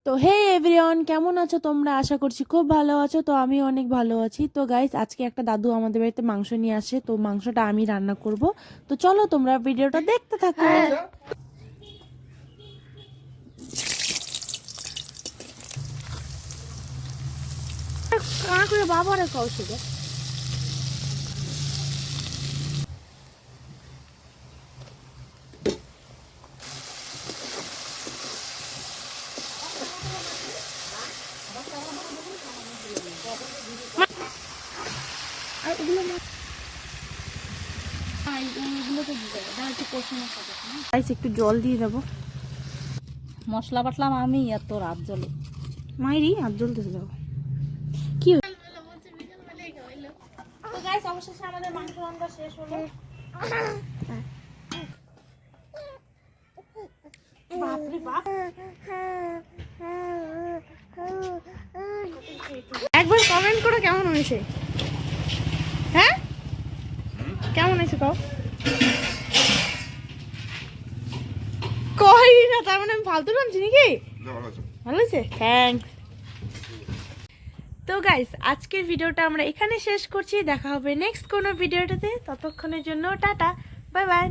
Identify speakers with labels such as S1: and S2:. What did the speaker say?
S1: তো হে এভরিওয়ান, কেমন আছো তোমরা? আশা করছি খুব ভালো আছো। তো আমি অনেক ভালো আছি। তো গাইস, আজকে একটা দাদু আমাদের বাড়িতে মাংস নিয়ে আসে। তো মাংসটা আমি রান্না করব। তো চলো তোমরা ভিডিওটা দেখতে থাকো। কানা করে বাবারে কৌশল একটু জল দিয়ে দেবো।
S2: মশলা বাটলাম আমি, এত রাত জলে
S1: মাইরি হাত জ্বলতেছে দেবো। কি তো গাইস, অবশেষে আমাদের মাংস রান্না শেষ হলো। বাপরে বাপ, একবার কমেন্ট করো কেমন হয়েছে। হ্যাঁ, কেমন হয়েছে কও। কই না, তার মানে আমি ফালতু রাঁধছি নাকি? ভালো হয়েছে, থ্যাঙ্কস। তো গাইস, আজকের ভিডিওটা আমরা এখানে শেষ করছি। দেখা হবে নেক্সট কোনো ভিডিওটাতে। ততক্ষণের জন্য টাটা, বাই বাই।